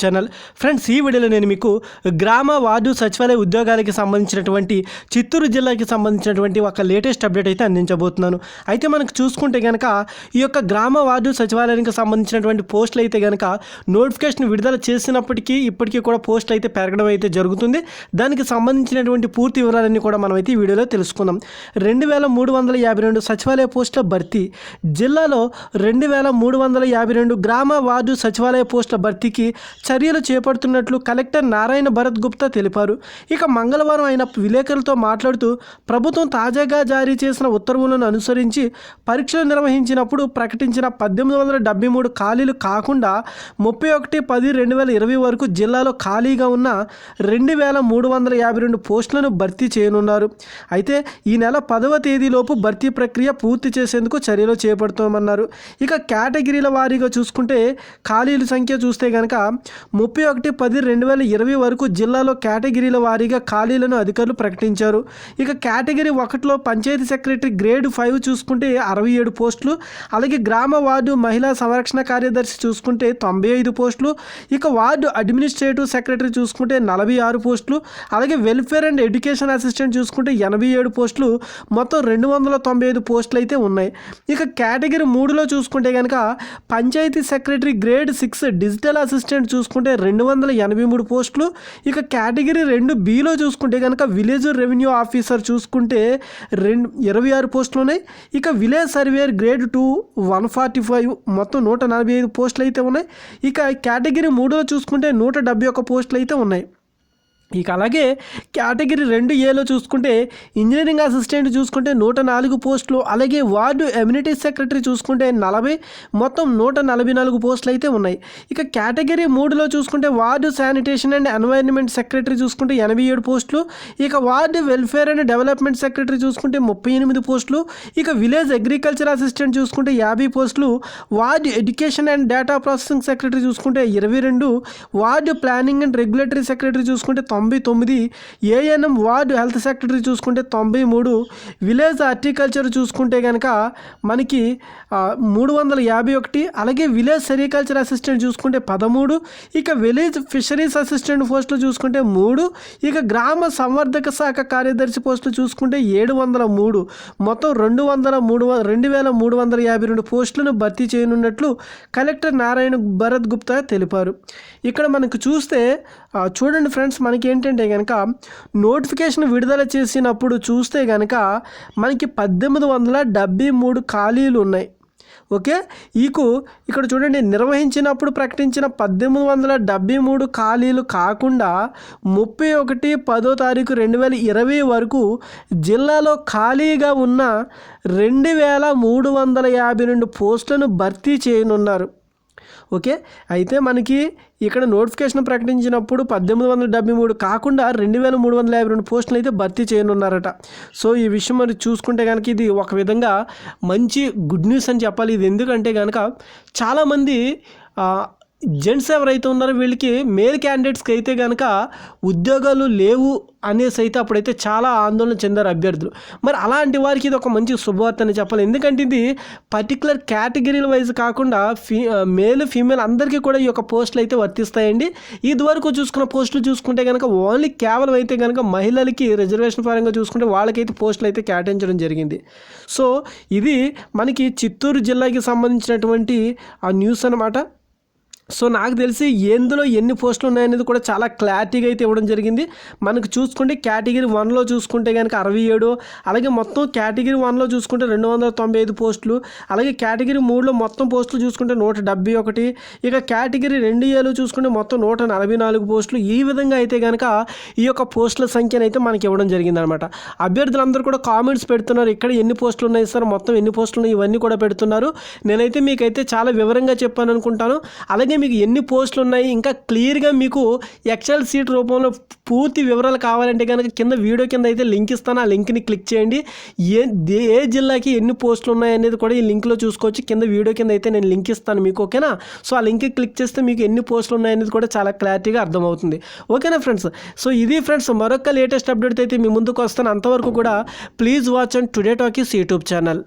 Channel friends, ఈ వీడియోలో నేను మీకు గ్రామ వార్డు సచివాలయ ఉద్యోగాలకి సంబంధించినటువంటి చిత్తూరు జిల్లాకి సంబంధించినటువంటి ఒక లేటెస్ట్ అప్డేట్ అయితే అందించబోతున్నాను. అయితే మనకు చూసుకుంటే కనుక ఈ యొక్క గ్రామ వార్డు సచివాలయానికి సంబంధించినటువంటి పోస్టులు అయితే కనుక నోటిఫికేషన్ విడుదల చేసినప్పటికీ ఇప్పటికీ కూడా పోస్టులు అయితే పెరగడం అయితే జరుగుతుంది. దానికి సంబంధించినటువంటి పూర్తి వివరాలన్నీ కూడా మనం అయితే ఈ వీడియోలో తెలుసుకుందాం. 2352 సచివాలయ పోస్టుల భర్తీ, జిల్లాలో 2352 గ్రామ వార్డు సచివాలయ పోస్టుల భర్తీకి చర్యలు చేపడుతున్నట్లు కలెక్టర్ నారాయణ భరత్ గుప్తా తెలిపారు. ఇక మంగళవారం ఆయన విలేకరులతో మాట్లాడుతూ ప్రభుత్వం తాజాగా జారీ చేసిన ఉత్తర్వులను అనుసరించి పరీక్షలు నిర్వహించినప్పుడు ప్రకటించిన 1873 ఖాళీలు కాకుండా 31/10/2020 వరకు జిల్లాలో ఖాళీగా ఉన్న 2352 పోస్టులను భర్తీ చేయనున్నారు. అయితే ఈ నెల 10వ తేదీలోపు భర్తీ ప్రక్రియ పూర్తి చేసేందుకు చర్యలు చేపడుతామన్నారు. ఇక కేటగిరీల వారీగా చూసుకుంటే ఖాళీల సంఖ్య చూస్తే కనుక 31/10/2020 వరకు జిల్లాలో కేటగిరీల వారీగా ఖాళీలను అధికారులు ప్రకటించారు. ఇక కేటగిరీ 1లో పంచాయతీ సెక్రటరీ గ్రేడ్ 5 చూసుకుంటే 67 పోస్టులు, అలాగే గ్రామ వార్డు మహిళా సంరక్షణ కార్యదర్శి చూసుకుంటే 95 పోస్టులు, ఇక వార్డు అడ్మినిస్ట్రేటివ్ సెక్రటరీ చూసుకుంటే 46 పోస్టులు, అలాగే వెల్ఫేర్ అండ్ ఎడ్యుకేషన్ అసిస్టెంట్ చూసుకుంటే 87 పోస్టులు, మొత్తం 295 పోస్టులు అయితే ఉన్నాయి. ఇక కేటగిరీ 3లో చూసుకుంటే కనుక panchayati secretary grade 6 digital assistant చూసుకుంటే 283 పోస్టులు, ఇక కేటగిరీ 2Bలో చూసుకుంటే కనుక విలేజ్ రెవెన్యూ ఆఫీసర్ చూసుకుంటే 26 పోస్టులు ఉన్నాయి. ఇక విలేజ్ సర్వేయర్ గ్రేడ్ 2 145 మొత్తం 145 పోస్టులు అయితే ఉన్నాయి. ఇక కేటగిరీ 3లో చూసుకుంటే 171 పోస్టులు అయితే ఉన్నాయి. ఇక అలాగే కేటగిరీ 2Aలో చూసుకుంటే ఇంజనీరింగ్ అసిస్టెంట్ చూసుకుంటే 104 పోస్టులు, అలాగే వార్డు ఎమ్యూనిటీ సెక్రటరీ చూసుకుంటే 40 మొత్తం 144 పోస్టులు అయితే ఉన్నాయి. ఇక కేటగిరీ 3లో చూసుకుంటే ward sanitation and environment secretary చూసుకుంటే 87 పోస్టులు, ఇక ward welfare and development secretary చూసుకుంటే 38 పోస్టులు, ఇక విలేజ్ అగ్రికల్చర్ అసిస్టెంట్ చూసుకుంటే 50 పోస్టులు, ward education and data processing secretary చూసుకుంటే 22, ward planning and regulatory secretary చూసుకుంటే 99, ఏఎన్ఎం వార్డు హెల్త్ సెక్రటరీ చూసుకుంటే 93, విలేజ్ హార్టికల్చర్ చూసుకుంటే కనుక మనకి 351, అలాగే విలేజ్ సెరికల్చర్ అసిస్టెంట్ చూసుకుంటే 13, ఇక విలేజ్ ఫిషరీస్ అసిస్టెంట్ పోస్టులు చూసుకుంటే 3, ఇక గ్రామ సంవర్ధక శాఖ కార్యదర్శి పోస్టులు చూసుకుంటే 703 మొత్తం 2352 పోస్టులను భర్తీ చేయనున్నట్లు కలెక్టర్ నారాయణ భరత్ గుప్తా తెలిపారు. ఇక్కడ మనకు చూస్తే చూడండి ఫ్రెండ్స్, మనకి ఏంటంటే కనుక నోటిఫికేషన్ విడుదల చేసినప్పుడు చూస్తే కనుక మనకి 1873 ఖాళీలు ఉన్నాయి. ఓకే, ఇక్కడ చూడండి, నిర్వహించినప్పుడు ప్రకటించిన 1873 ఖాళీలు కాకుండా 31/10/2020 వరకు జిల్లాలో ఖాళీగా ఉన్న 2352 పోస్టులను భర్తీ చేయనున్నారు. ఓకే, అయితే మనకి ఇక్కడ నోటిఫికేషన్ ప్రకటించినప్పుడు 1873 కాకుండా 2352 పోస్టులు అయితే భర్తీ చేయనున్నారట. సో ఈ విషయం మరి చూసుకుంటే కనుక ఇది ఒక విధంగా మంచి గుడ్ న్యూస్ అని చెప్పాలి. ఇది ఎందుకంటే కనుక చాలామంది జెంట్స్ ఎవరైతే ఉన్నారో వీళ్ళకి మేల్ క్యాండిడేట్స్కి అయితే కనుక ఉద్యోగాలు లేవు అనేసి అయితే అప్పుడైతే చాలా ఆందోళన చెందారు అభ్యర్థులు. మరి అలాంటి వారికి ఇది ఒక మంచి శుభవార్త అని చెప్పాలి. ఎందుకంటే ఇది పర్టికులర్ కేటగిరీల వైజ్ కాకుండా మేల్ ఫీమేల్ అందరికీ కూడా ఈ యొక్క పోస్టులు అయితే వర్తిస్తాయండి. ఇదివరకు చూసుకున్న పోస్టులు చూసుకుంటే కనుక ఓన్లీ కేవలం అయితే కనుక మహిళలకి రిజర్వేషన్ పరంగా చూసుకుంటే వాళ్ళకైతే పోస్టులు అయితే కేటాయించడం జరిగింది. సో ఇది మనకి చిత్తూరు జిల్లాకి సంబంధించినటువంటి ఆ న్యూస్ అన్నమాట. సో నాకు తెలిసి ఎందులో ఎన్ని పోస్టులు ఉన్నాయనేది కూడా చాలా క్లారిటీగా అయితే ఇవ్వడం జరిగింది. మనకు చూసుకుంటే కేటగిరీ 1లో చూసుకుంటే కనుక 67, అలాగే మొత్తం కేటగిరీ 1లో చూసుకుంటే 295 పోస్టులు, అలాగే కేటగిరీ 3లో మొత్తం పోస్టులు చూసుకుంటే 171, ఇక కేటగిరీ 2Aలో చూసుకుంటే మొత్తం 144 పోస్టులు. ఈ విధంగా అయితే కనుక ఈ యొక్క పోస్టుల సంఖ్యను అయితే మనకి ఇవ్వడం జరిగిందనమాట. అభ్యర్థులందరూ కూడా కామెంట్స్ పెడుతున్నారు, ఇక్కడ ఎన్ని పోస్టులు ఉన్నాయి సార్, మొత్తం ఎన్ని పోస్టులు ఉన్నాయి, ఇవన్నీ కూడా పెడుతున్నారు. నేనైతే మీకైతే చాలా వివరంగా చెప్పాను అనుకుంటాను. అలాగే మీకు ఎన్ని పోస్టులు ఉన్నాయి, ఇంకా క్లియర్గా మీకు ఎక్సెల్ షీట్ రూపంలో పూర్తి వివరాలు కావాలంటే కనుక కింద వీడియో కింద అయితే లింక్ ఇస్తాను. ఆ లింక్ని క్లిక్ చేయండి. ఏ జిల్లాకి ఎన్ని పోస్టులు ఉన్నాయి అనేది కూడా ఈ లింక్లో చూసుకోవచ్చు. కింద వీడియో కింద అయితే నేను లింక్ ఇస్తాను మీకు. ఓకేనా? సో ఆ లింక్కి క్లిక్ చేస్తే మీకు ఎన్ని పోస్టులు ఉన్నాయనేది కూడా చాలా క్లారిటీగా అర్థమవుతుంది. ఓకేనా ఫ్రెండ్స్? సో ఇది ఫ్రెండ్స్, మరొక లేటెస్ట్ అప్డేట్ అయితే మీ ముందుకు వస్తాను. అంతవరకు కూడా please watch and today talkies YouTube channel.